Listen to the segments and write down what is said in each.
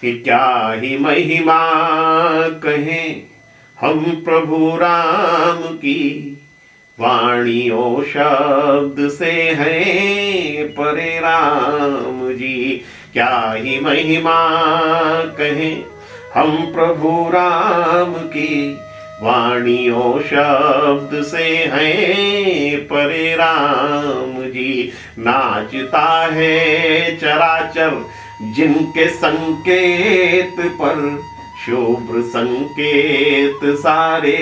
कि क्या ही महिमा कहें हम प्रभु राम की, वाणी ओ शब्द से है परे राम जी। क्या ही महिमा कहें हम प्रभु राम की, वाणी ओ शब्द से है परे राम जी। नाचता है चराचर जिनके संकेत पर, शुभ्र संकेत सारे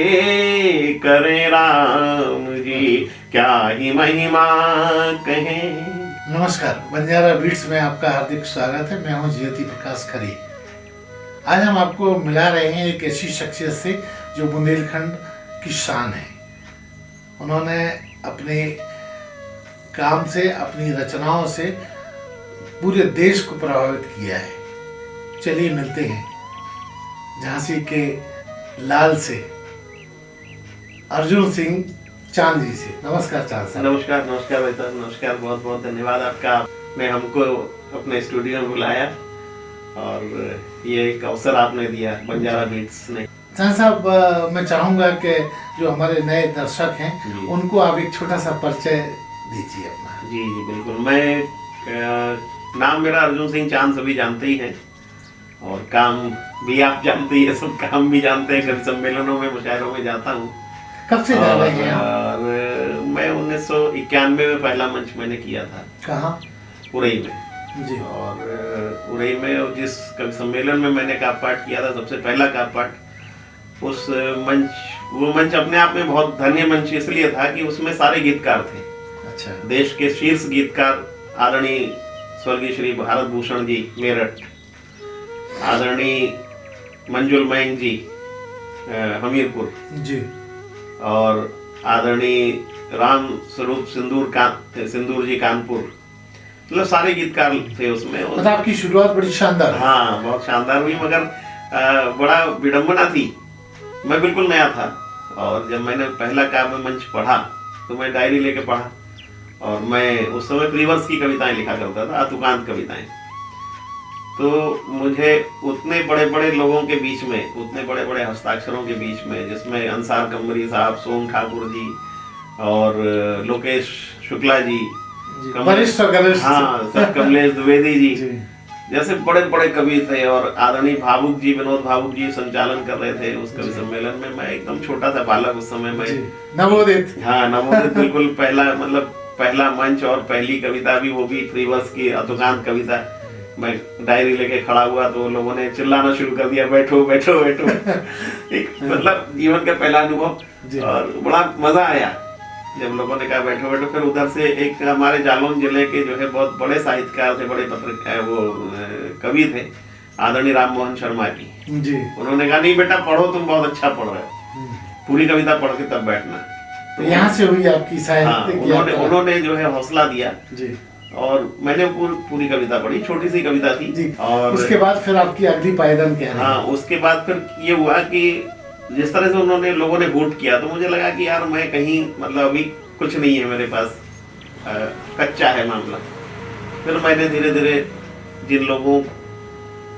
करे राम जी। क्या ही महिमा कहें। नमस्कार, बंजारा बीट्स में आपका हार्दिक स्वागत है। मैं हूं ज्योति प्रकाश खरी। आज हम आपको मिला रहे हैं एक ऐसी शख्सियत से जो बुंदेलखंड की शान है। उन्होंने अपने काम से, अपनी रचनाओं से पूरे देश को प्रभावित किया है। चलिए मिलते हैं झांसी के लाल से, अर्जुन सिंह चांद जी से। नमस्कार चांद साहब। नमस्कार नमस्कार भाई साहब, नमस्कार। बहुत बहुत धन्यवाद आपका, आपने हमको अपने स्टूडियो में बुलाया और ये एक अवसर आपने दिया बंजारा बीट्स ने। चांद साहब, मैं चाहूंगा कि जो हमारे नए दर्शक हैं उनको आप एक छोटा सा परिचय दीजिए अपना। जी जी बिल्कुल। मैं नाम मेरा अर्जुन सिंह चांद सभी जानते ही हैं, और काम भी आप जानते ही है, सब काम भी जानते हैं। कभी सम्मेलनों में, मुशायरों में जाता हूँ। कब से जा रहे हैं आप? और मैं 1991 में पहला मंच मैंने किया था। कहाँ? उरई में जी। और उरई में जिस कवि सम्मेलन में मैंने काव्य पाठ किया था, सबसे पहला काव्य पाठ, उस वो मंच अपने आप में बहुत धन्य मंच इसलिए था कि उसमें सारे गीतकार थे। अच्छा। देश के शीर्ष गीतकार आदरणीय स्वर्गीय श्री भारत भूषण जी मेरठ, आदरणीय मंजुल मैंग जी हमीरपुर जी, और आदरणीय राम स्वरूप सिंदूर जी कानपुर, मतलब सारे गीतकार थे उसमें। मतलब आपकी शुरुआत बड़ी शानदार। हाँ, बहुत शानदार हुई, मगर बड़ा विडंबना थी। मैं बिल्कुल नया था और जब मैंने पहला काव्य मंच पढ़ा तो मैं डायरी लेके पढ़ा, और मैं उस समय प्रीवर्स की कविताएं लिखा करता था, अतुकांत कविताएं। तो मुझे उतने बड़े बड़े लोगों के बीच में, उतने बड़े बड़े हस्ताक्षरों के बीच में, जिसमें अंसार कमरी साहब, सोम ठाकुर जी और लोकेश शुक्ला जी, हाँ सब, कमलेश द्विवेदी जी जैसे बड़े बड़े कवि थे, और आदरणीय भावुक जी, विनोद भावुक जी संचालन कर रहे थे उस कवि सम्मेलन में। मैं एकदम छोटा सा बालक उस समय, मैं नवोदित। हाँ, नवोदित बिल्कुल। पहला मंच और पहली कविता भी, वो भी फ्रीवर्स की अतुकांत कविता। मैं डायरी लेके खड़ा हुआ तो लोगों ने चिल्लाना शुरू कर दिया, बैठो बैठो बैठो। एक मतलब जीवन का पहला अनुभव, और बड़ा मजा आया जब लोगों ने कहा बैठो बैठो। फिर उधर से एक हमारे जालौन जिले के जो है बहुत बड़े साहित्यकार थे, बड़े पत्रकार, वो कवि थे, आदरणीय राम मोहन शर्मा जी। उन्होंने कहा नहीं बेटा पढ़ो, तुम बहुत अच्छा पढ़ रहे हो, पूरी कविता पढ़ के तब बैठना। तो यहाँ से हुई आपकी साहित्य। उन्होंने जो है हौसला दिया जी, और मैंने पूरी कविता पढ़ी, छोटी सी कविता थी जी। और उसके बाद फिर आपकी अगली पायदान क्या है? हाँ, उसके बाद फिर ये हुआ कि जिस तरह से लोगों ने वोट किया, तो मुझे लगा कि यार मैं कहीं, मतलब अभी कुछ नहीं है मेरे पास, कच्चा है मामला। फिर मैंने धीरे धीरे जिन लोगों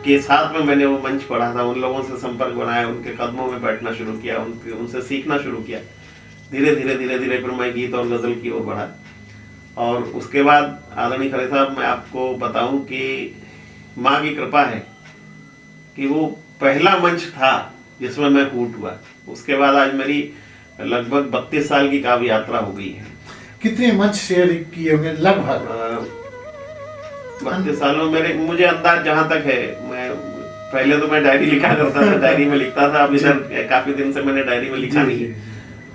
के साथ में मैंने वो मंच पढ़ा था, उन लोगों से संपर्क बनाया, उनके कदमों में बैठना शुरू किया, उनसे सीखना शुरू किया। धीरे धीरे फिर मैं गीत और गजल की ओर बढ़ा। और उसके बाद आदरणीय खरे साहब, मैं आपको बताऊं कि माँ की कृपा है कि वो पहला मंच था जिसमें मैं फूट हुआ। उसके बाद आज मेरी लगभग 32 साल की काव्य यात्रा हो गई है। कितने मंच शेयर किए होंगे लगभग? 32 सालों में मुझे अंदाज जहाँ तक है, मैं पहले तो मैं डायरी लिखा करता था, डायरी में लिखता था। अब इधर काफी दिन से मैंने डायरी में लिखा नहीं,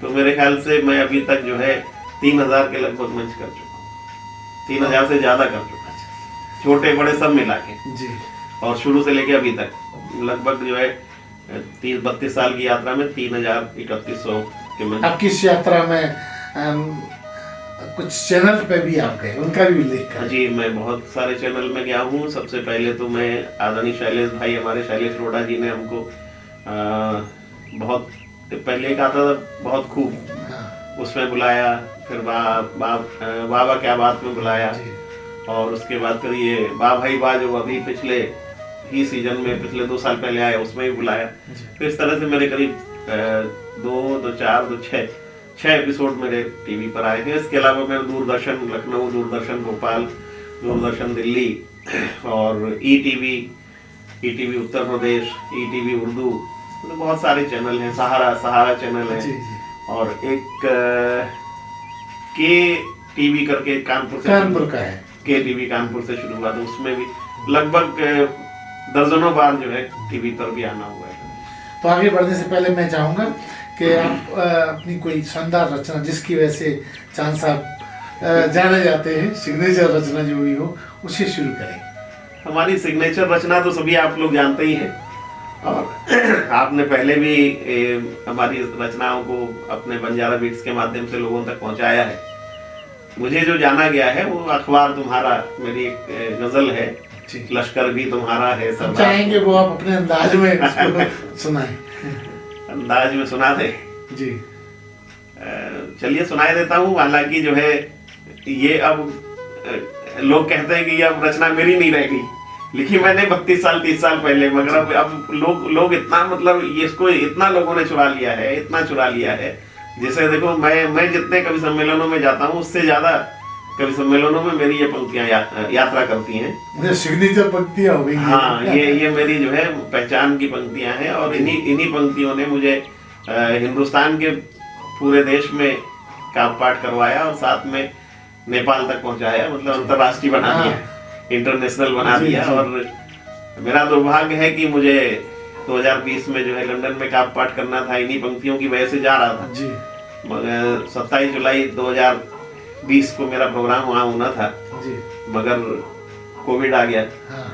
तो मेरे ख्याल से मैं अभी तक जो है 3000 के लगभग मंच कर चुका हूँ, 3000 से ज्यादा कर चुका, छोटे बड़े सब मिला के जी। और शुरू से लेके अभी तक लगभग जो है 30-32 साल की यात्रा में 3000-3100 के मंच। आपकी इस यात्रा में कुछ चैनल पे भी आप गए, उनका भी उल्लेख करें। जी, मैं बहुत सारे चैनल में गया हूँ। सबसे पहले तो मैं आदरणीय शैलेश भाई, हमारे शैलेश रोड़ा जी ने हमको बहुत पहले एक आता था बहुत खूब, उसमें बुलाया। फिर बाबा क्या बात में बुलाया, और उसके बाद फिर ये बा भाई बा, जो अभी पिछले ही सीजन में पिछले 2 साल पहले आया, उसमें भी बुलाया। तो इस तरह से मेरे करीब 6 एपिसोड मेरे टीवी पर आए हैं। इसके अलावा मैं दूरदर्शन लखनऊ, दूरदर्शन भोपाल, दूरदर्शन दिल्ली और ईटीवी उत्तर प्रदेश, ईटीवी उर्दू, मतलब बहुत सारे चैनल हैं। सहारा चैनल है और एक के टीवी करके कानपुर का है, के टीवी कानपुर से शुरू हुआ, तो उसमें भी लगभग दर्जनों बार जो है टीवी पर भी आना हुआ है। तो आगे बढ़ने से पहले मैं चाहूँगा कि आप अपनी कोई शानदार रचना जिसकी वजह से चांद साहब जाने जाते हैं, सिग्नेचर रचना जो भी हो, उसे शुरू करें। हमारी सिग्नेचर रचना तो सभी आप लोग जानते ही हैं और आपने पहले भी हमारी रचनाओं को अपने बंजारा बीट्स के माध्यम से लोगों तक पहुंचाया है। मुझे जो जाना गया है वो अखबार तुम्हारा, मेरी एक गजल है, लश्कर भी तुम्हारा है। सब चाहेंगे वो आप अपने अंदाज में सुनाएं। अंदाज में सुना दे जी, चलिए सुनाई देता हूँ। हालांकि जो है ये अब लोग कहते हैं कि ये अब रचना मेरी नहीं रह गई, लिखी मैंने 32 साल 30 साल पहले, मगर अब लोग इतना, मतलब ये इसको इतना लोगों ने चुरा लिया है, इतना चुरा लिया है। जैसे देखो मैं जितने कवि सम्मेलनों में जाता हूँ उससे ज्यादा कवि सम्मेलनों में मेरी ये पंक्तियां यात्रा करती हैं। सिग्नेचर पंक्तियां हो गई। हाँ, ये मेरी जो है पहचान की पंक्तियां हैं और इन्हीं पंक्तियों ने मुझे हिंदुस्तान के पूरे देश में काव्य पाठ करवाया और साथ में नेपाल तक पहुंचाया, मतलब अंतर्राष्ट्रीय बना दिया, इंटरनेशनल बना दिया। और मेरा दुर्भाग्य है कि मुझे 2020 में जो है लंदन में काव्य पाठ करना था, इन्हीं पंक्तियों की वजह से जा रहा था जी। मगर 27 जुलाई 2020 को मेरा प्रोग्राम वहाँ होना था जी, मगर कोविड आ गया।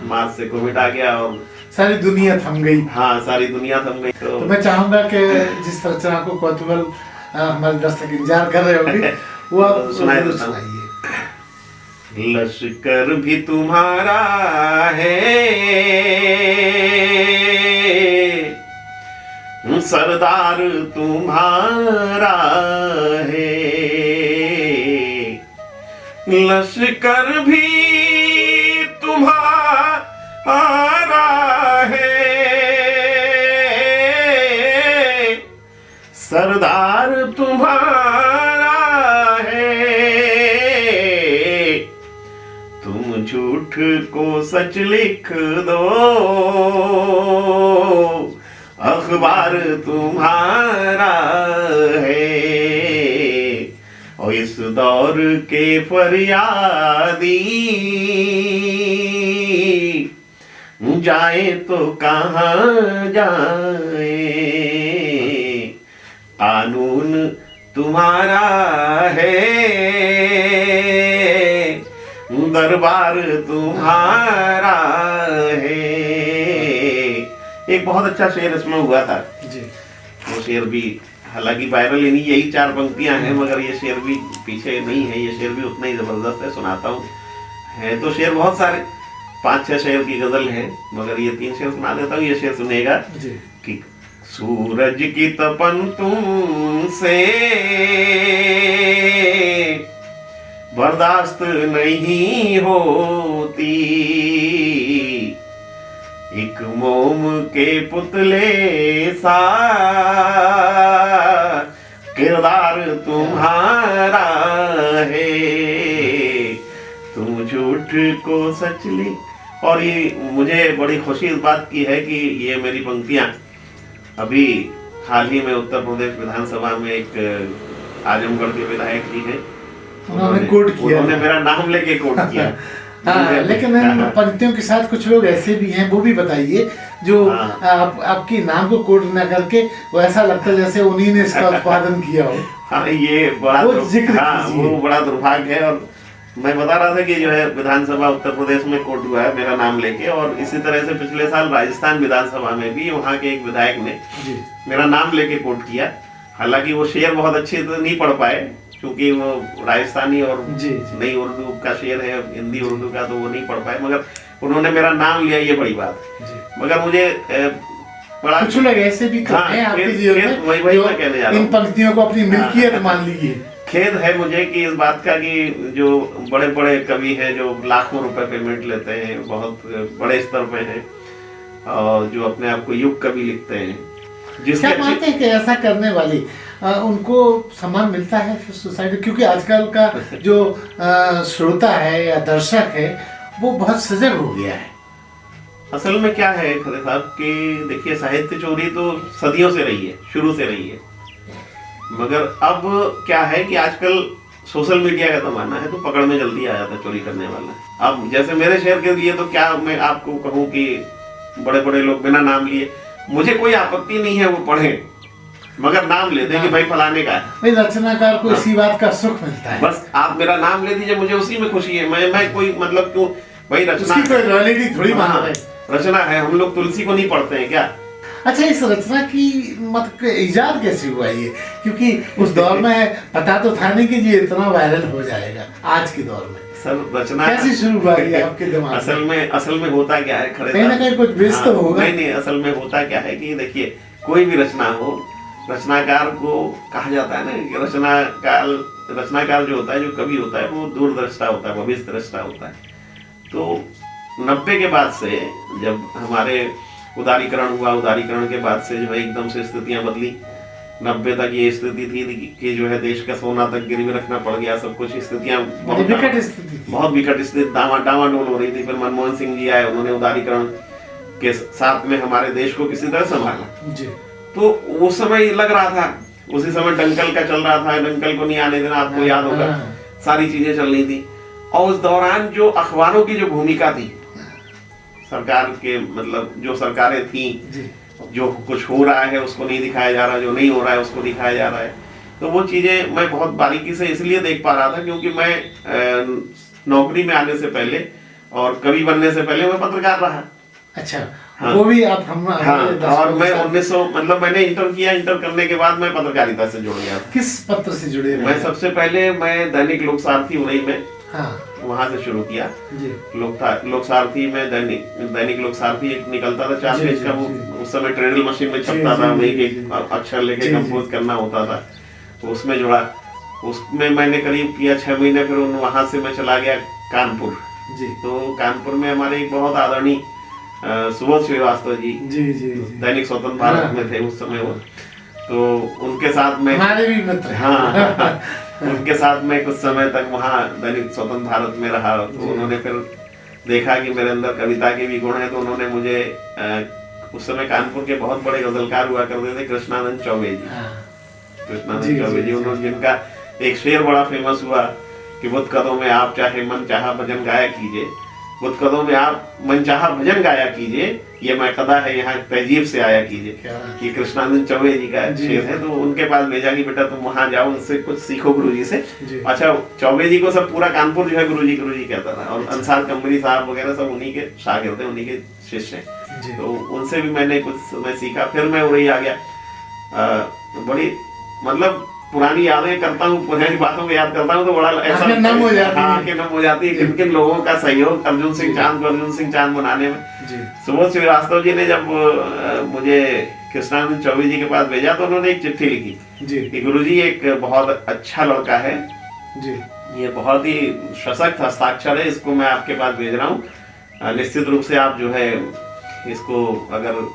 मार्च से कोविड आ गया और सारी दुनिया थम गई। हाँ, सारी दुनिया थम गई। तो मैं चाहूंगा कि जिस रचना को कौतूहल हमारे दर्शक इंतजार कर रहे होंगे वो आप सुनाइए। लश्कर भी तुम्हारा है, सरदार तुम्हारा है, लश्कर भी तुम्हारा है, सरदार तुम्हारा है, तुम झूठ को सच लिख दो, अखबार तुम्हारा है, और इस दौर के फरियादी जाए तो कहाँ जाए, कानून तुम्हारा है, दरबार तुम्हारा है। एक बहुत अच्छा शेर इसमें हुआ था जी, वो शेर भी हालांकि वायरल ही नहीं, यही 4 पंक्तियां हैं, मगर ये शेर भी पीछे नहीं है, ये शेर भी उतना ही जबरदस्त है। सुनाता हूँ, है तो शेर बहुत सारे, 5-6 शेर की गजल है, मगर ये 3 शेर सुना देता हूँ। ये शेर सुनेगा कि सूरज की तपन तुमसे बर्दाश्त नहीं होती, एक मोम के पुतले सा किरदार तुम्हारा है, तुम झूठ को सच ली। और ये मुझे बड़ी खुशी इस बात की है कि ये मेरी पंक्तियां अभी हाल ही में उत्तर प्रदेश विधानसभा में एक आजमगढ़ के विधायक जी हैं, उन्होंने कोट किया, उन्होंने मेरा नाम लेके कोट किया। हाँ, लेकिन पंक्तियों के साथ कुछ लोग ऐसे भी हैं, वो भी बताइए जो आपकी नाम को कोट न करके वो ऐसा लगता है जैसे उन्हीं ने इसका उत्पादन किया हो। हाँ, ये बड़ा वो बड़ा दुर्भाग्य है। और मैं बता रहा था कि जो है विधानसभा उत्तर प्रदेश में कोट हुआ है मेरा नाम लेके, और इसी तरह से पिछले साल राजस्थान विधानसभा में भी वहाँ के एक विधायक ने मेरा नाम लेके कोट किया। हालांकि वो शेर बहुत अच्छे से नहीं पढ़ पाए क्योंकि वो राजस्थानी और नई उर्दू का शेर है, हिंदी उर्दू का, तो वो नहीं पढ़ पाए, मगर उन्होंने मेरा नाम लिया, ये बड़ी बात है। मगर मुझे बड़ा कुछ लोग ऐसे भी हैं आपके जीवन में, वही मैं कहने जा रहा हूं, इन पंक्तियों को अपनी मिल्कियत मान लीजिए। खेद है मुझे कि इस बात का कि जो बड़े बड़े कवि हैं जो लाखों रुपए पेमेंट लेते हैं, बहुत बड़े स्तर पे हैं, और जो अपने आप को युग कवि लिखते हैं, जिसके क्या मानते हैं कि ऐसा करने वाली उनको सम्मान मिलता है फिर सोसाइटी, क्योंकि आजकल का जो श्रोता है या दर्शक है वो बहुत सजग हो गया है। असल में क्या है खरे साहब कि देखिए, साहित्य चोरी तो सदियों से रही है, शुरू से रही है, मगर अब क्या है कि आजकल सोशल मीडिया का जमाना है, तो पकड़ में जल्दी आ जाता है चोरी करने वाला। अब जैसे मेरे शहर के लिए तो क्या मैं आपको कहूँ कि बड़े बड़े लोग बिना नाम लिए, मुझे कोई आपत्ति नहीं है वो पढ़े, मगर नाम ले दे कि भाई फलाने का है। भाई रचनाकार को इसी बात का सुख मिलता है, बस आप मेरा नाम ले दीजिए, मुझे उसी में खुशी है। मैं कोई मतलब क्यों भाई, रचना उसकी कोई रॉयल्टी थोड़ी मांग रहे हैं। रचना है, हम लोग तुलसी को नहीं पढ़ते हैं क्या? अच्छा, इस रचना की मतलब इजाद कैसे हुआ ये? क्योंकि उस दौर में पता तो था नहीं कि ये इतना वायरल हो जाएगा आज के दौर में। सर रचना कैसे शुरू हुआ ये आपके दिमाग में? असल में होता क्या है खरे, कहीं ना कहीं कुछ बेस तो होगा। नहीं, असल में होता क्या है कि देखिए, कोई भी रचना हो, रचनाकार को कहा जाता है ना कि रचनाकार जो होता है, जो कवि होता है, वो दूरदृष्टा होता है, भविष्य दृष्टा होता है। तो 90 के बाद से जब हमारे उदारीकरण हुआ, उदारीकरण के बाद से जो है एकदम से स्थितियां बदली। 90 तक ये स्थिति थी कि जो है देश का सोना तक गिरवी रखना पड़ गया, सब कुछ स्थितियां बहुत विकट स्थिति, डामाडोल हो रही थी। फिर मनमोहन सिंह जी आए, उन्होंने उदारीकरण के साथ में हमारे देश को किसी तरह संभाला जी। तो उस समय लग रहा था, उसी समय डंकल का चल रहा था, डंकल को नहीं आने देना, आपको याद होगा, सारी चीजें चल रही थी। और उस दौरान जो अखबारों की जो भूमिका थी सरकार के, मतलब जो सरकारें थी, जो कुछ हो रहा है उसको नहीं दिखाया जा रहा, जो नहीं हो रहा है उसको दिखाया जा रहा है, तो वो चीजें मैं बहुत बारीकी से इसलिए देख पा रहा था क्योंकि मैं नौकरी में आने से पहले और कवि बनने से पहले मैं पत्रकार रहा। अच्छा, हाँ, वो भी आप हम और मैं 1900 मतलब मैंने इंटर किया, इंटर करने के बाद मैं पत्रकारिता से जुड़ गया। किस पत्र से जुड़े? मैं सबसे पहले मैं दैनिक लोकसारथी उरई में, हाँ, वहां से शुरू किया। लोकसारथी में दैनिक लोकसारथी एक निकलता था 4 पेज का, वो उस समय ट्रेडल मशीन में छपता था, एक अक्षर लेके कंपोज करना होता था, तो उसमें जुड़ा। उसमें मैंने करीब किया 6 महीने, फिर वहां से मैं चला गया कानपुर। तो कानपुर में हमारे एक बहुत आदरणीय सुबोध श्रीवास्तव जी दैनिक स्वतंत्र भारत में थे उस समय वो, तो उनके साथ में हमारे भी मित्र, हाँ उनके साथ में कुछ समय तक वहाँ दैनिक स्वतंत्र भारत में रहा। तो उन्होंने फिर देखा कि मेरे अंदर कविता के भी गुण है, तो उन्होंने मुझे उस समय कानपुर के बहुत बड़े गजलकार हुआ करते थे कृष्णानंद चौबे जी, कृष्णानंद चौबे जी, उन्होंने जिनका एक शेर बड़ा फेमस हुआ कि बुत कदों में आप चाहे मन चाहा भजन गाया कीजिए, बुत कदों में आप मन चाहा भजन गाया कीजिए, ये मैं कदा है यहाँ तहजीब से आया कीजिए। ये कृष्णानंद चौबे जी का शेर है। तो उनके पास भेजा कि बेटा तुम वहां जाओ, उनसे कुछ सीखो गुरुजी से। अच्छा, चौबे जी को सब पूरा कानपुर जो है गुरुजी कहता था, और अंसार कंबरी साहब वगैरह सब उन्हीं के शागिर्द हैं, उन्हीं के शिष्य हैं। तो उनसे भी मैंने कुछ समय सीखा। फिर मैं उरई आ गया। बड़ी मतलब पुरानी यादें करता हूँ, पुरानी बातों को याद करता हूँ तो बड़ा ऐसा नम हो जाती है किन किन लोगों का सहयोग अर्जुन सिंह चांद बनाने में। सुबोध श्रीवास्तव जी ने जब मुझे कृष्णानंद चौबे जी के पास भेजा तो उन्होंने एक चिट्ठी लिखी कि गुरुजी एक बहुत अच्छा लड़का है जी, ये बहुत ही सशक्त हस्ताक्षर है, इसको मैं आपके पास भेज रहा हूँ, निश्चित रूप से आप जो है इसको अगर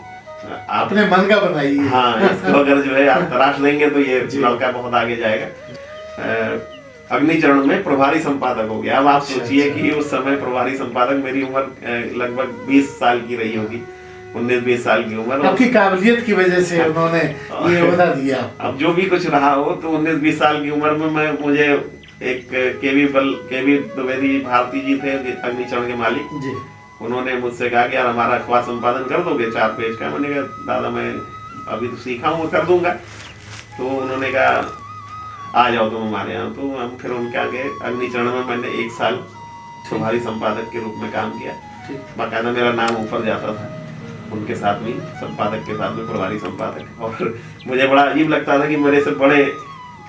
आप अपने मन का बनाइए। हाँ, इसको अगर जो है आप तराश देंगे तो ये लड़का बहुत आगे जाएगा। अग्निचरण में प्रभारी संपादक हो गया। अब आप सोचिए कि उस समय प्रभारी संपादक, मेरी उम्र लगभग 20 साल की रही होगी, 19-20 साल की उम्र। आपकी काबिलियत की वजह से उन्होंने ये ओहदा दिया। अब जो भी कुछ रहा हो, तो 19-20 साल की उम्र में मुझे एक केवी द्विवेदी भारती जी थे अग्निचरण के मालिक जी, उन्होंने मुझसे कहा कि यार हमारा अखबार संपादन कर दोगे 4 पेज का? मैंने कहा दादा मैं अभी तो सीखा हूँ, कर दूंगा। तो उन्होंने कहा आ जाओ तुम हमारे यहाँ। तो हम फिर उनके आगे अग्निचरण में मैंने 1 साल प्रभारी संपादक के रूप में काम किया। बाकायदा मेरा नाम ऊपर जाता था उनके साथ में, संपादक के साथ में प्रभारी संपादक। और मुझे बड़ा अजीब लगता था कि मेरे से बड़ी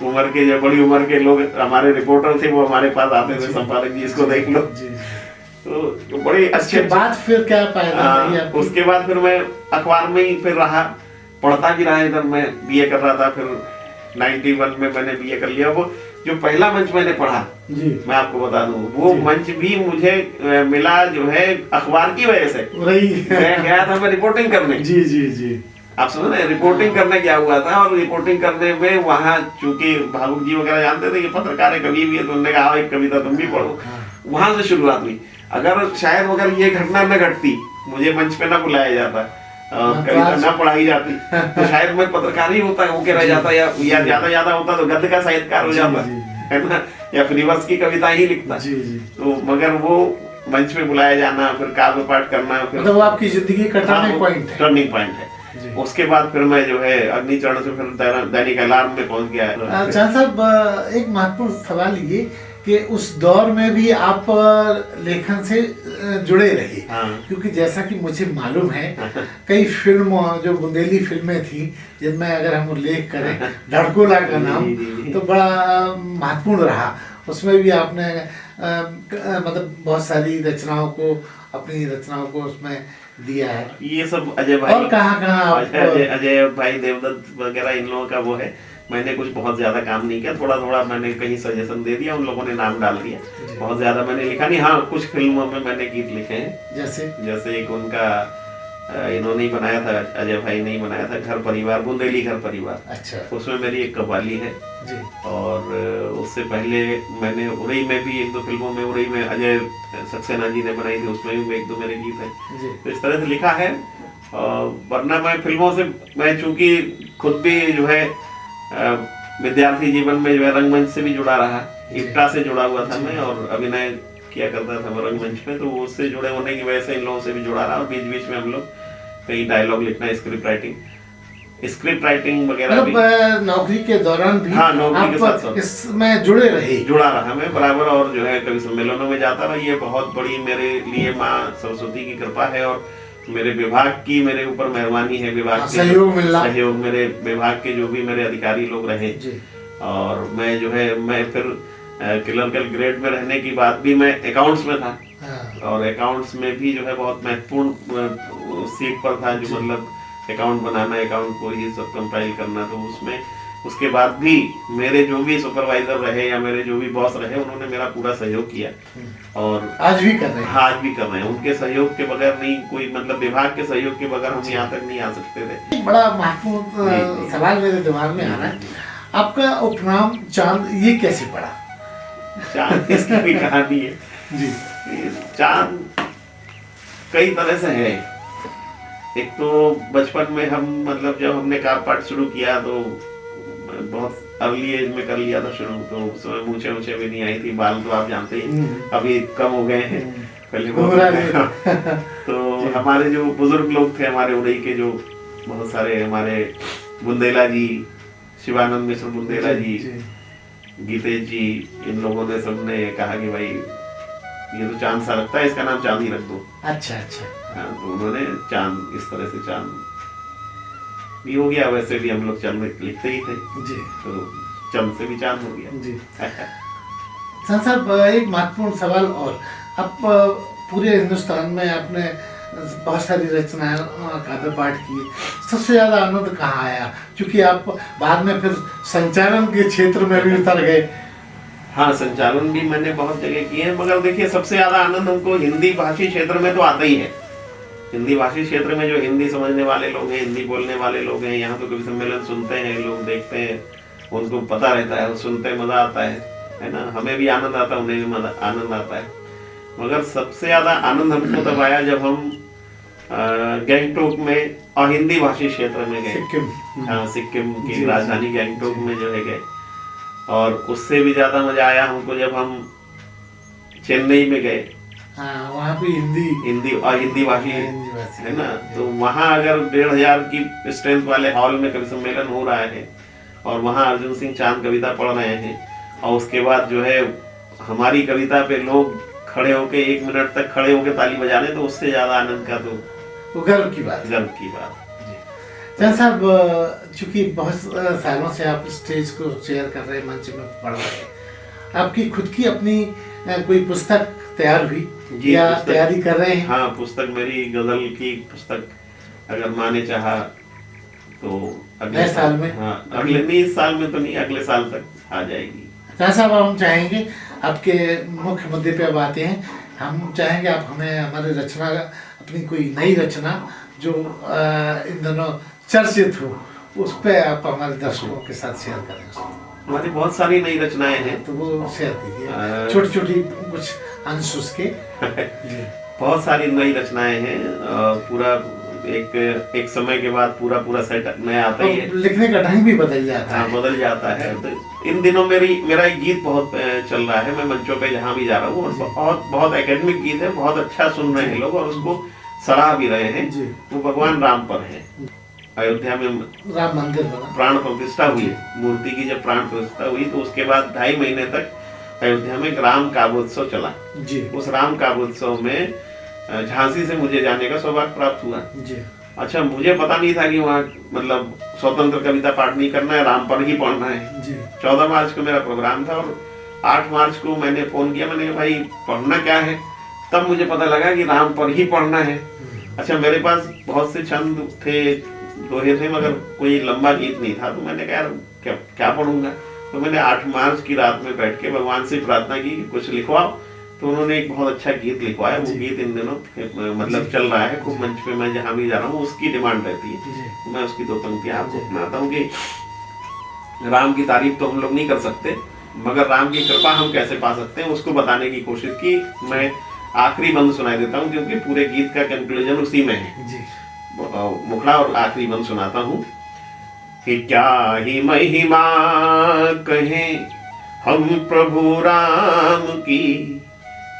उम्र के लोग हमारे रिपोर्टर थे, वो हमारे पास आते थे, संपादक जी इसको देख लो। तो बड़े अच्छे बात। फिर क्या पाया? उसके बाद फिर मैं अखबार में ही फिर रहा, पढ़ता भी रहा। इधर मैं बीए कर रहा था, फिर 91 में मैंने बीए कर लिया। वो जो पहला मंच मैंने पढ़ा, जी मैं आपको बता दूं, वो जी। मंच भी मुझे मिला जो है अखबार की वजह से। रही मैं गया था मैं रिपोर्टिंग करने, जी जी जी आप समझ रहे हैं, रिपोर्टिंग करने क्या हुआ था, और रिपोर्टिंग करने में वहाँ चूंकि भावुक जी वगैरह जानते थे कि पत्रकार है, कभी भी है, तो उन्होंने कहा एक कविता तुम भी पढ़ो। वहां से शुरुआत हुई। अगर शायद अगर ये घटना न घटती, मुझे मंच पे न बुलाया जाता, कविता न पढ़ाई जाती, तो शायद मैं पत्रकार ही होता होके रह जाता, या ज्यादा होता तो गद्य का साहित्यकार हो जाता, है ना, या फ्री वर्स की कविता ही लिखता। तो मगर वो मंच पे बुलाया जाना, फिर काव्य पाठ करना, फिर मतलब आपकी जिंदगी का टर्निंग पॉइंट है। टर्निंग पॉइंट है। उसके बाद फिर मैं जो है अग्निचरण से फिर दैनिक अलार्म में पहुंच गया। चांद साहब, एक महत्वपूर्ण सवाल ये कि उस दौर में भी आप लेखन से जुड़े रहे। क्योंकि जैसा कि मुझे मालूम है, कई फिल्म जो बुंदेली फिल्में थी, जिनमें अगर हम उल्लेख करें धड़कोला का नाम, तो बड़ा महत्वपूर्ण रहा। उसमें भी आपने मतलब बहुत सारी रचनाओं को, अपनी रचनाओं को उसमें दिया है। ये सब अजय भाई, और कहाँ अजय भाई देवदत्त वगैरह, इन लोगों का वो है। मैंने कुछ बहुत ज्यादा काम नहीं किया, थोड़ा थोड़ा मैंने कहीं सजेशन दे दिया, उन लोगों ने नाम डाल दिया, बहुत ज्यादा मैंने लिखा नहीं। हाँ, कुछ फिल्मों में मैंने गीत लिखे हैं, जैसे एक उनका इन्होंने ही बनाया था, अजय भाई ने ही बनाया था, घर परिवार, बुंदेली घर परिवार। अच्छा। उसमें मेरी एक कव्वाली है जी। और उससे पहले मैंने उरई में भी एक दो फिल्मों में, उरई में अजय सक्सेना जी ने बनाई थी, उसमें भी एक दो मेरे गीत है। तो इस तरह से लिखा है। वरना मैं फिल्मों से, मैं चूंकि खुद भी जो है विद्यार्थी जीवन में जो है रंगमंच से भी जुड़ा रहा, इफ्टा से जुड़ा हुआ था मैं, और अभिनय किया करता था मैं रंगमंच में, तो उससे जुड़े होने की वजह से इन लोगों से भी जुड़ा रहा। और बीच बीच में हम लोग कई डायलॉग लिखना, स्क्रिप्ट राइटिंग वगैरह भी। नौकरी के दौरान भी, हाँ, नौकरी के साथ साथ इसमें जुड़ा रहा मैं बराबर, और जो है कवि सम्मेलनों में जाता रहा। ये बहुत बड़ी मेरे लिए माँ सरस्वती की कृपा है, और मेरे विभाग की मेरे ऊपर मेहरबानी है, विभाग के सहयोग, मेरे विभाग के जो भी मेरे अधिकारी लोग रहे। और मैं जो है, मैं फिर क्लर्कल ग्रेड में रहने की बात भी मैं अकाउंट्स में था, और अकाउंट्स में भी जो है बहुत महत्वपूर्ण सीट पर था, जो मतलब अकाउंट बनाना, अकाउंट को ही सब कंपाइल करना। तो उसमें उसके बाद भी मेरे जो भी सुपरवाइजर रहे या मेरे जो भी बॉस रहे, उन्होंने मेरा पूरा सहयोग किया, और आज भी कर रहे हैं। हाँ, आज भी कर रहे हैं। उनके सहयोग के बगैर नहीं, कोई मतलब विभाग के सहयोग के बगैर हम यहाँ तक नहीं आ सकते थे। बड़ा महत्वपूर्ण सवाल मेरे दिमाग में आ रहा है, आपका उपनाम चांद ये कैसे पड़ा? चांद, इसकी भी कहानी है जी। चांद कई तरह से है। एक तो बचपन में हम, मतलब जब हमने कार पाठ शुरू किया तो बहुत अर्ली एज में कर लिया था शुरू, तो उस समय मूछें ऊंचे भी नहीं आई थी, बाल तो आप जानते ही अभी कम हो गए हैं, पहले बहुत। तो हमारे जो बुजुर्ग लोग थे, हमारे उड़ई के जो बहुत सारे, हमारे बुंदेला जी, शिवानंद मिश्र बुंदेला जी, गीतेश जी, इन लोगों ने सबने कहा कि भाई ये तो चांद सा लगता है, इसका नाम चांद ही रख दो। अच्छा। हाँ, तो उन्होंने चांद, इस तरह से चांद भी हो गया। वैसे भी हम लोग चंद लिखते ही थे जी, तो चंद से भी चांद हो गया जी। साहब, एक महत्वपूर्ण सवाल और, आप पूरे हिंदुस्तान में आपने बहुत सारी रचनाएं, काव्य पाठ किए, सबसे ज्यादा आनंद कहाँ आया? क्योंकि आप बाद में फिर संचालन के क्षेत्र में भी उतर गए। हाँ, संचालन भी मैंने बहुत जगह किए हैं, मगर देखिए सबसे ज्यादा आनंद हमको हिंदी भाषी क्षेत्र में तो आता ही है। हिंदी भाषी क्षेत्र में जो हिंदी समझने वाले लोग हैं, हिंदी बोलने वाले लोग हैं, यहाँ तो कवि सम्मेलन सुनते हैं लोग, देखते हैं, उनको पता रहता है, सुनते मजा आता है ना। हमें भी आनंद आता है, उन्हें भी आनंद आता है। मगर सबसे ज्यादा आनंद हमको तब आया जब हम गैंगटोक में और हिंदी भाषी क्षेत्र में गए। हाँ, सिक्किम की राजधानी गैंगटोक में जो है गए। और उससे भी ज्यादा मजा आया हमको जब हम चेन्नई में गए। हाँ, वहाँ पे हिंदी भाषी है ना। तो वहाँ अगर 1500 की स्ट्रेंथ वाले हॉल में कवि सम्मेलन हो रहा है, और वहाँ अर्जुन सिंह चांद कविता पढ़ रहे हैं, और उसके बाद जो है हमारी कविता पे लोग खड़े होके 1 मिनट तक खड़े होके ताली बजा रहे, तो उससे ज्यादा आनंद का तो गर्व की बात चांद साहब, चूंकि बहुत सालों से आप स्टेज को शेयर कर रहे हैं, मंच में पढ़ रहे हैं, आपकी खुद की अपनी कोई पुस्तक तैयार हुई या तैयारी कर रहे हैं? हाँ, पुस्तक मेरी गजल की पुस्तक, अगर माँ ने चाहा तो अगले साल में। हाँ, अगले नहीं, इस साल में तो नहीं, अगले साल तक आ जाएगी। राय साहब, हम चाहेंगे आपके मुख्य मुद्दे पे अब आते हैं। हम चाहेंगे आप हमें हमारी रचना, अपनी कोई नई रचना जो इन दोनों चर्चित हो, उस पे आप हमारे दर्शकों के साथ शेयर करें उसको। हमारी बहुत सारी नई रचनाएं हैं, तो वो शेयर कीजिए, छोटी छोटी कुछ अंश उसके। जी। बहुत सारी नई रचनाएं हैं। पूरा एक समय के बाद पूरा सेट नया आता ही है। लिखने का ढंग भी बदल जाता है। बदल जाता है। तो इन दिनों मेरा एक गीत बहुत चल रहा है, मैं मंचों पे जहाँ भी जा रहा हूँ, और बहुत एकेडमिक गीत है, बहुत अच्छा सुन रहे हैं लोग और उसको सराह भी रहे हैं। वो भगवान राम पर है। अयोध्या में राम मंदिर बना, प्राण प्रतिष्ठा हुई, मूर्ति की जब प्राण प्रतिष्ठा हुई तो उसके बाद 2.5 महीने तक अयोध्या में राम काव्योत्सव चला जी। उस राम काव्योत्सव में झांसी से मुझे जाने का सौभाग्य प्राप्त हुआ जी। अच्छा, मुझे पता नहीं था कि वहाँ मतलब स्वतंत्र कविता पाठ नहीं करना है, राम पर ही पढ़ना है जी। 14 मार्च को मेरा प्रोग्राम था और 8 मार्च को मैंने फोन किया, मैंने कहा भाई पढ़ना क्या है, तब मुझे पता लगा कि राम पर ही पढ़ना है। अच्छा, मेरे पास बहुत से छंद थे, दोहे थे, मगर कोई लंबा गीत नहीं था, तो मैंने कहा यार क्या पढ़ूंगा। तो मैंने 8 मार्च की रात में बैठ के भगवान से प्रार्थना की कि कुछ लिखवाओ। तो उन्होंने एक बहुत अच्छा गीत लिखवाया। वो गीत इन दिनों मतलब चल रहा है खूब मंच पे, मैं जहाँ भी जा रहा हूँ उसकी डिमांड रहती है। मैं उसकी 2 पंक्तियां आपको सुनाता हूँ कि राम की तारीफ तो हम लोग नहीं कर सकते, मगर राम की कृपा हम कैसे पा सकते हैं उसको बताने की कोशिश की। मैं आखिरी बंद सुनाई देता हूँ क्योंकि पूरे गीत का कंक्लूजन उसी में है। मुखड़ा और आखिरी बंद सुनाता हूँ कि क्या ही महिमा कहें हम प्रभु राम की,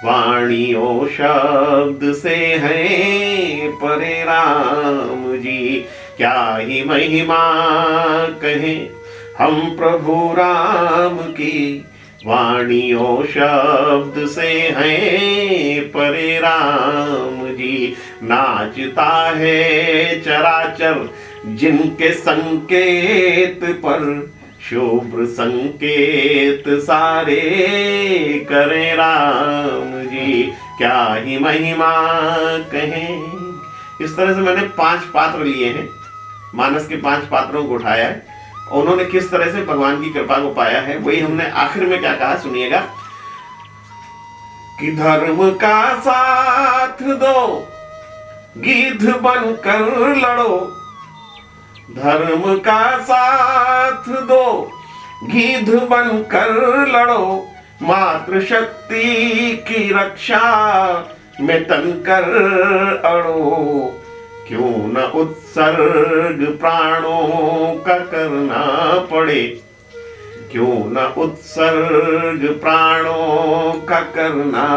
वाणी ओ शब्द से है परे राम जी। क्या ही महिमा कहें हम प्रभु राम की, वाणी ओ शब्द से है परे राम जी। नाचता है चराचर जिनके संकेत पर, शुभ्र संकेत सारे करे राम जी। क्या ही महिमा कहें। इस तरह से मैंने 5 पात्र लिए हैं, मानस के 5 पात्रों को उठाया है। उन्होंने किस तरह से भगवान की कृपा को पाया है, वही हमने आखिर में क्या कहा सुनिएगा कि धर्म का साथ दो, गिद्ध बनकर लड़ो। धर्म का साथ दो, गिद्ध बनकर लड़ो। मातृशक्ति की रक्षा में तनकर अड़ो। क्यों न उत्सर्ग प्राणों का करना पड़े, क्यों न उत्सर्ग प्राणों का करना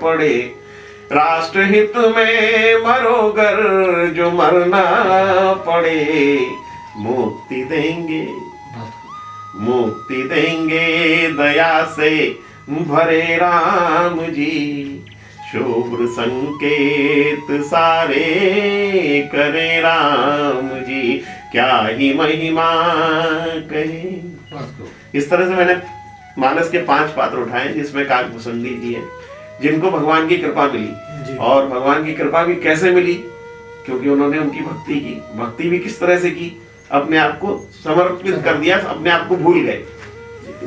पड़े। राष्ट्रहित में मरोगर जो मरना पड़े। मुक्ति देंगे, मुक्ति देंगे दया से भरे राम जी। शुभ्र संकेत सारे करे राम जी। क्या ही महिमा कहे। इस तरह से मैंने मानस के 5 पात्र उठाए जिसमें काकभूषणी जी है, जिनको भगवान की कृपा मिली। और भगवान की कृपा भी कैसे मिली, क्योंकि उन्होंने उनकी भक्ति की। भक्ति भी किस तरह से की, अपने आप को समर्पित कर दिया, अपने आप को भूल गए।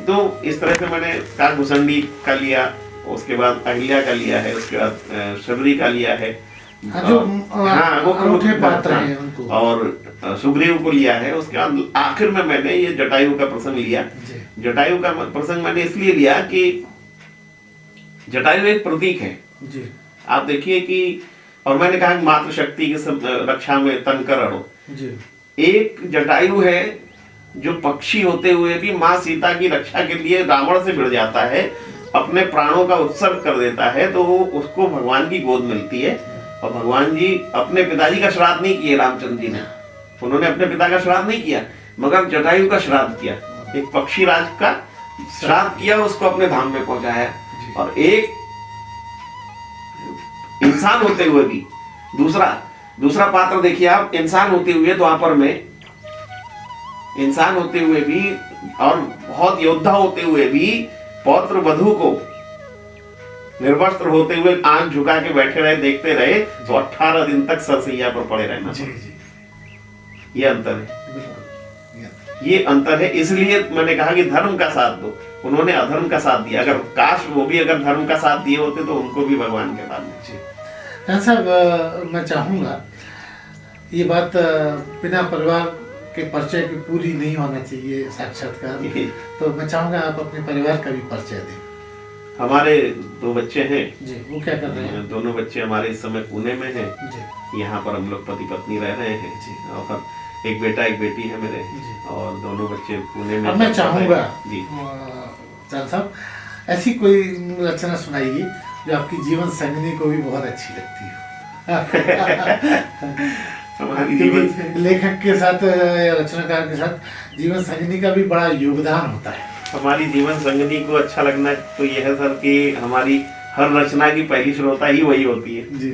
तो इस तरह से मैंने काकभूषणी का लिया, उसके बाद अहिल्या का लिया है, उसके बाद शबरी का लिया है, जो वो अनूठे पात्र हैं उनको, और सुग्रीव को लिया है। उसके बाद आखिर में मैंने ये जटायु का प्रसंग लिया। जटायु का प्रसंग मैंने इसलिए लिया कि जटायु एक प्रतीक है जी। आप देखिए कि, और मैंने कहा कि मातृशक्ति की रक्षा में तनकर अड़ो जी। एक जटायु है जो पक्षी होते हुए भी माँ सीता की रक्षा के लिए रावण से भिड़ जाता है, अपने प्राणों का उत्सर्ग कर देता है, तो उसको भगवान की गोद मिलती है। और भगवान जी अपने पिताजी का श्राद्ध नहीं किए, रामचंद्र जी ने, उन्होंने अपने पिता का श्राद्ध नहीं किया, मगर जटायु का श्राद्ध किया। एक पक्षी राज का श्राद्ध किया, उसको अपने धाम में पहुंचाया। और एक इंसान होते हुए भी, दूसरा पात्र देखिए आप, इंसान होते हुए द्वापर में, इंसान होते हुए भी और बहुत योद्धा होते हुए भी पौत्र वधू को निर्वस्त्र होते हुए आंख झुका के बैठे रहे, देखते रहे, तो 18 दिन तक सरसैया पर पड़े रहना। ये अंतर है। ये अंतर है। इसलिए मैंने कहा कि धर्म का साथ दो, उन्होंने अधर्म का साथ दिया। अगर काश वो भी अगर धर्म का साथ दिए होते तो उनको भी भगवान के पास जी साहब, मैं चाहूँगा ये बात बिना परिवार के परिचय की पूरी नहीं होना चाहिए साक्षात्कार, तो मैं चाहूँगा आप अपने परिवार का भी परिचय दें। हमारे 2 बच्चे हैं जी, वो क्या कर रहे हैं? दोनों बच्चे हमारे इस समय पुणे में हैं। जी, यहाँ पर हम लोग पति पत्नी रह रहे हैं जी। और एक बेटा एक बेटी है मेरे, जी। और दोनों बच्चे पुणे में। अब मैं चाहूँगा जी चांद साहब, ऐसी कोई रचना सुनाइए जो आपकी जीवन संगिनी को भी बहुत अच्छी लगती हो। हमारी जीवन क्योंकि लेखक के साथ या रचनाकार के साथ जीवन संगिनी का भी बड़ा योगदान होता है। हमारी जीवन संगिनी को अच्छा लगना तो यह है सर कि हमारी हर रचना की पहली श्रोता ही वही होती है। जी।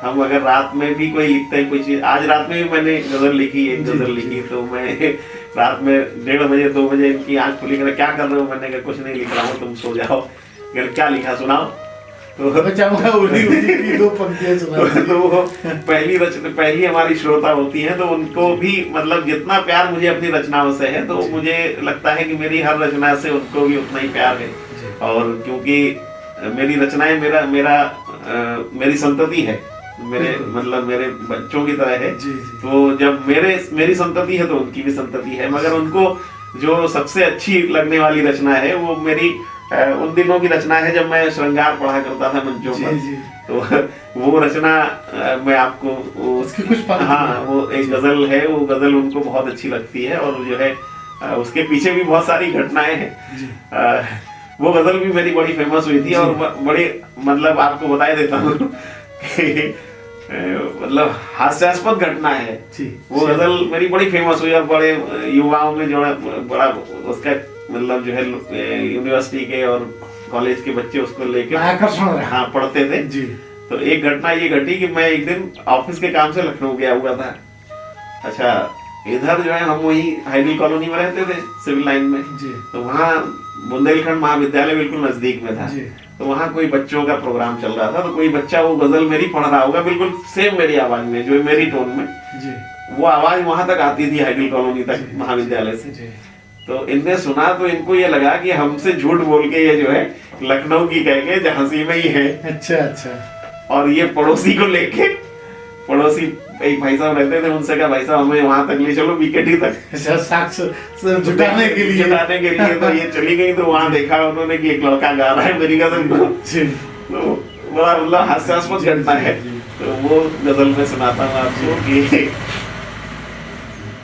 हम अगर रात में भी कोई लिखते हैं कोई चीज, आज रात में भी मैंने गजल लिखी, एक गजल लिखी, तो मैं रात में 1:30 बजे 2 बजे इनकी आंख खुली, क्या कर रहे हो? मैंने कहा कुछ नहीं लिख रहा हूँ, तुम सो जाओ। क्या लिखा सुनाओ? तो मैं चाहूँगा उन्हीं की 2 पंक्तियाँ सुना। तो वो पहली हमारी श्रोता होती है, तो उनको भी मतलब जितना प्यार मुझे अपनी रचनाओं से है, तो मुझे लगता है कि मेरी हर रचना से उनको भी उतना ही प्यार है। और क्योंकि मेरी रचनाएं मेरी संतति है, मेरे मतलब मेरे बच्चों की तरह है। तो जब मेरी संतति है तो उनकी भी संतति है, मगर उनको जो सबसे अच्छी लगने वाली रचना है वो मेरी उन दिनों की रचना है जब मैं श्रृंगार पढ़ा करता था मंचों पर। तो वो रचना मैं आपको उसकी कुछ हाँ, वो एक गजल है, वो गजल उनको बहुत अच्छी लगती है, और जो है उसके पीछे भी बहुत सारी घटनाएं हैं। वो गजल भी मेरी बड़ी फेमस हुई थी, और बड़े मतलब आपको बताया देता हूँ मतलब हास्यास्पद घटना है। वो गजल मेरी बड़ी फेमस हुई, और बड़े युवाओं में जो बड़ा उसका मतलब जो है यूनिवर्सिटी के और कॉलेज के बच्चे उसको लेके हाँ पढ़ते थे जी। तो एक घटना ये घटी कि मैं एक दिन ऑफिस के काम से लखनऊ गया हुआ था। अच्छा, इधर जो है हम वही हाइडल कॉलोनी में रहते थे, सिविल लाइन में जी। तो वहाँ बुंदेलखंड महाविद्यालय बिल्कुल नजदीक में था। तो वहाँ कोई बच्चों का प्रोग्राम चल रहा था, तो कोई बच्चा वो गजल मेरी पढ़ रहा होगा, बिल्कुल सेम मेरी आवाज में, जो मेरी टोन में जी। वो आवाज वहां तक आती थी, हाइडल कॉलोनी तक महाविद्यालय से। तो इनने सुना तो इनको ये लगा कि हमसे झूठ बोल के ये जो है लखनऊ की कह के झांसी में ही है। अच्छा। और ये पड़ोसी को लेके, पड़ोसी एक भाई साहब रहते थे, उनसे कहा भाई साहब हमें वहां तक ले चलो, बीकेटी तक जुटाने के लिए। तो ये चली गई, तो वहां देखा उन्होंने कि एक लड़का गा रहा है मेरी गजल को। तो बड़ा मतलब हास्यास्पद घटना है। तो वो गजल में सुनाता हूँ आपको कि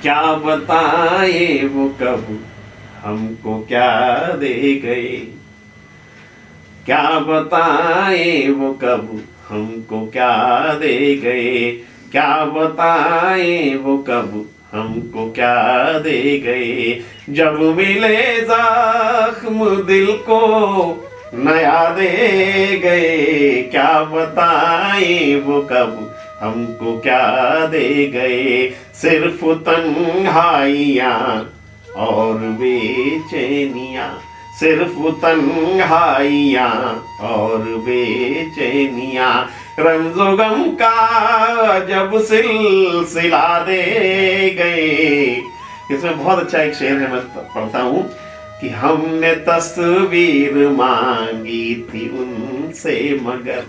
क्या बताए वो कब हमको क्या दे गए, क्या बताए वो कब हमको क्या दे गए, क्या बताए वो कब हमको क्या दे गए। जब मिले जख्म दिल को नया दे गए, क्या बताए वो कब हमको क्या दे गए। सिर्फ तन्हाइयाँ और बेचैनियाँ, सिर्फ तन्हाइयाँ और बेचैनियाँ, रंजो गम का जब सिलसिला दे गए। इसमें बहुत अच्छा एक शेर है, मैं पढ़ता हूँ कि हमने तस्वीर मांगी थी उनसे मगर,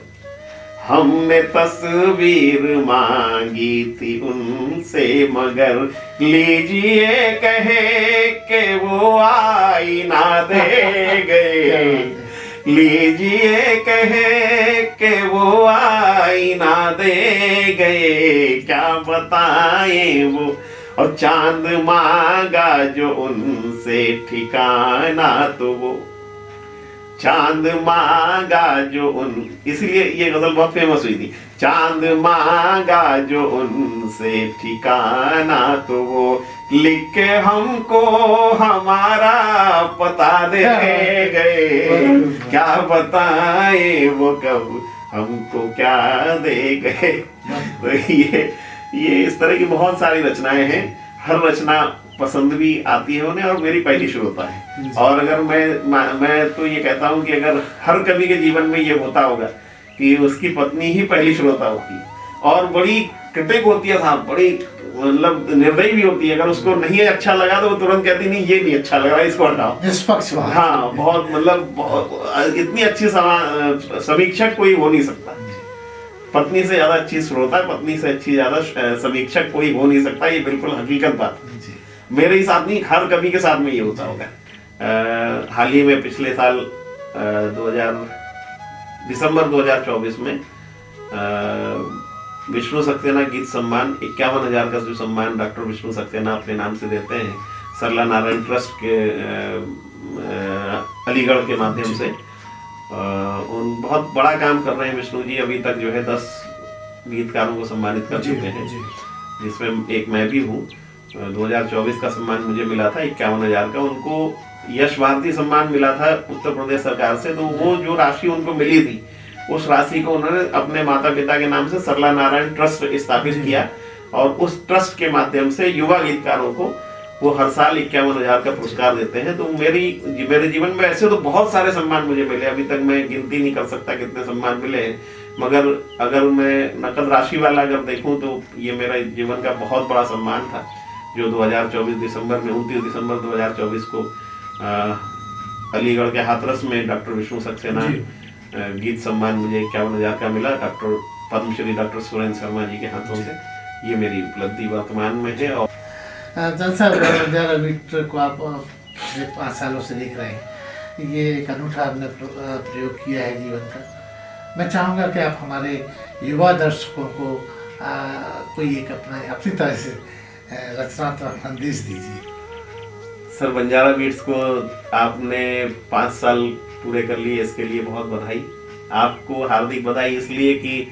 हमने तस्वीर मांगी थी उनसे मगर, लीजिए कहे के वो आईना दे गए, लीजिए कहे के वो आईना दे गए। क्या बताएं वो, और चांद मांगा जो उनसे ठिकाना, तो वो चांद मांगा जो उन, इसलिए ये गजल बहुत फेमस हुई थी। चांद मांगा जो उनसे ठिकाना, तो वो लिख के हमको हमारा पता दे गए। क्या बताए वो कब हमको क्या दे गए। तो ये इस तरह की बहुत सारी रचनाएं हैं। हर रचना पसंद भी आती है उन्हें, और मेरी पहली शुरुता है। और अगर मैं तो ये कहता हूँ कि अगर हर कवि के जीवन में ये होता होगा कि उसकी पत्नी ही पहली श्रोता होती है, और बड़ी क्रिटिक होती है साहब, बड़ी मतलब निर्दयी भी होती है, अगर उसको नहीं अच्छा लगा तो वो तुरंत कहती नहीं ये नहीं अच्छा लग रहा, इसको हटाओ। निष्पक्ष। हाँ, बहुत मतलब इतनी अच्छी समीक्षक कोई हो नहीं सकता। पत्नी से ज्यादा अच्छी श्रोता, पत्नी से अच्छी ज्यादा समीक्षक कोई हो नहीं सकता, ये बिल्कुल हकीकत बात है। मेरे ही साथ नहीं, हर कवि के साथ में ये होता होगा। हाल ही में पिछले साल 2024 में विष्णु सक्सेना गीत सम्मान 51,000 का जो सम्मान डॉक्टर विष्णु सक्सेना अपने नाम से देते हैं सरला नारायण ट्रस्ट के अलीगढ़ के माध्यम से, उन बहुत बड़ा काम कर रहे हैं विष्णु जी। अभी तक जो है 10 गीतकारों को सम्मानित कर चुके हैं, जिसमें एक मैं भी हूँ। 2024 का सम्मान मुझे मिला था 51,000 का, उनको यश भारती सम्मान मिला था उत्तर प्रदेश सरकार से। तो वो जो राशि उनको मिली थी, उस राशि को उन्होंने अपने माता पिता के नाम से सरला नारायण ट्रस्ट स्थापित किया, और उस ट्रस्ट के माध्यम से युवा गीतकारों को वो हर साल 51,000 का पुरस्कार देते हैं। तो मेरे जीवन में ऐसे तो बहुत सारे सम्मान मुझे मिले, अभी तक मैं गिनती नहीं कर सकता कितने सम्मान मिले हैं, मगर अगर मैं नकद राशि वाला अगर देखूं तो ये मेरा जीवन का बहुत बड़ा सम्मान था, जो 2024 दिसंबर में 29 दिसंबर 2024 को अलीगढ़ के हाथरस में डॉक्टर विष्णु सक्सेना गीत सम्मान मुझे 51,000 का मिला, डॉक्टर पद्मश्री डॉक्टर सुरेंद्र शर्मा जी के हाथों से। ये मेरी उपलब्धि वर्तमान में है। और जलसा बंजारा बीट को आप पिछले 5 सालों से देख रहे हैं, ये एक अनूठा आपने प्रयोग किया है जीवन का। मैं चाहूँगा कि आप हमारे युवा दर्शकों को कोई एक अपनी तरह से रचनात्मक संदेश दीजिए। सर, बंजारा बीट्स को आपने 5 साल पूरे कर लिए, इसके लिए बहुत बधाई। आपको हार्दिक बधाई इसलिए कि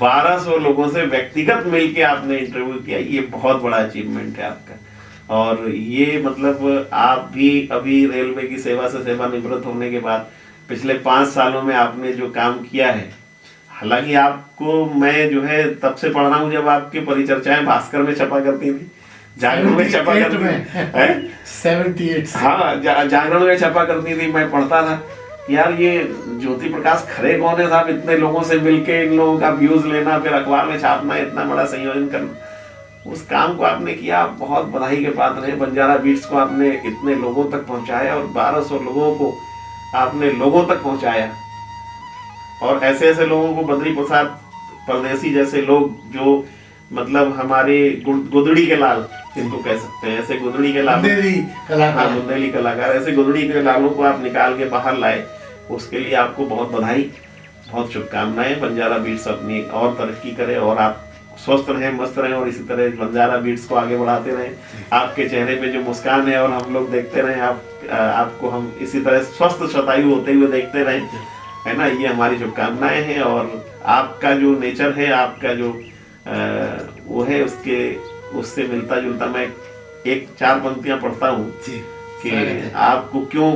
1200 लोगों से व्यक्तिगत मिलके आपने इंटरव्यू किया, ये बहुत बड़ा अचीवमेंट है आपका। और ये मतलब आप भी अभी रेलवे की सेवा से सेवानिवृत्त होने के बाद पिछले 5 सालों में आपने जो काम किया है, हालांकि आपको मैं जो है तब से पढ़ रहा हूँ जब आपकी परिचर्चाएं भास्कर में छपा करती थी, जागरण में छपा करती थी। 78 हाँ, जागरण में छपा करती थी। मैं पढ़ता था, यार ये ज्योति प्रकाश खरे कौन है साहब, इतने लोगों से मिलके इन लोगों का व्यूज लेना, फिर अखबार में छापना, इतना बड़ा संयोजन करना। उस काम को आपने किया, आप बहुत बधाई के पात्र हैं। बंजारा बीट्स को आपने इतने लोगों तक पहुंचाया, और 1200 लोगों को आपने लोगों तक पहुंचाया। और ऐसे ऐसे लोगों को, बद्री प्रसाद परदेसी जैसे लोग, जो मतलब हमारे गुदड़ी के लाल इनको कह सकते हैं, ऐसे गुदड़ी के लाल, बुंदेली कलाकार, ऐसे गुदड़ी के लालों को आप निकाल के बाहर लाए, उसके लिए आपको बहुत बधाई, बहुत शुभकामनाएं। बंजारा बीट्स अपनी और तरक्की करे, और आप स्वस्थ रहें, मस्त रहें, और इसी तरह बंजारा बीट्स को आगे बढ़ाते रहें। आपके चेहरे पे जो मुस्कान है और हम लोग देखते रहें, आपको हम इसी तरह स्वस्थ शतायु होते हुए देखते रहें, है ना। ये हमारी शुभकामनाएं हैं। और आपका जो नेचर है, आपका जो वो है, उससे मिलता जुलता मैं 4 पंक्तियां पढ़ता हूँ कि आपको क्यों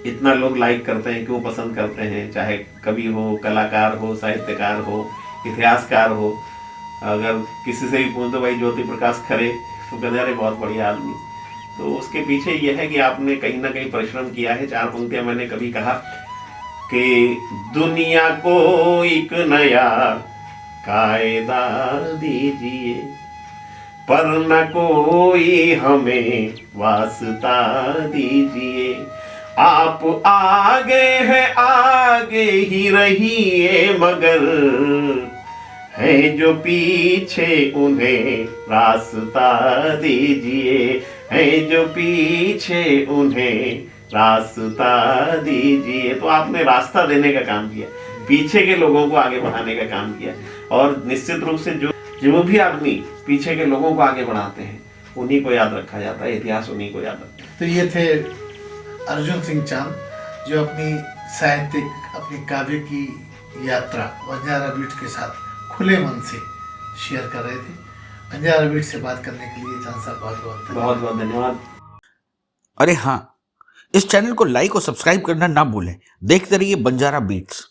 इतना लोग लाइक करते हैं, क्यों पसंद करते हैं, चाहे कवि हो, कलाकार हो, साहित्यकार हो, इतिहासकार हो। अगर किसी से भी पूछ दो भाई ज्योति प्रकाश खरे, तो कहते अरे बहुत बढ़िया आदमी। तो उसके पीछे यह है कि आपने कहीं ना कहीं परिश्रम किया है। 4 पंक्तियां मैंने कभी कहा कि दुनिया को एक नया कायदा दीजिए, पर न कोई हमें वास्ता दीजिए। आप आगे हैं, आगे ही रहिए, मगर है जो पीछे उन्हें रास्ता दीजिए, है जो पीछे उन्हें रास्ता दीजिए। तो आपने रास्ता देने का काम किया, पीछे के लोगों को आगे बढ़ाने का काम किया। और निश्चित रूप से जो भी आदमी पीछे के लोगों को आगे बढ़ाते हैं, उन्हीं को याद रखा जाता है, इतिहास उन्हीं को याद रखता है। तो ये थे अर्जुन सिंह चांद, जो अपनी साहित्यिक, अपनी काव्य की यात्रा बंजारा बीट के साथ खुले मन से शेयर कर रहे थे। बंजारा बीट से बात करने के लिए चांद साहब बहुत बहुत धन्यवाद। अरे हाँ, इस चैनल को लाइक और सब्सक्राइब करना ना भूलें। देखते रहिए बंजारा बीट्स।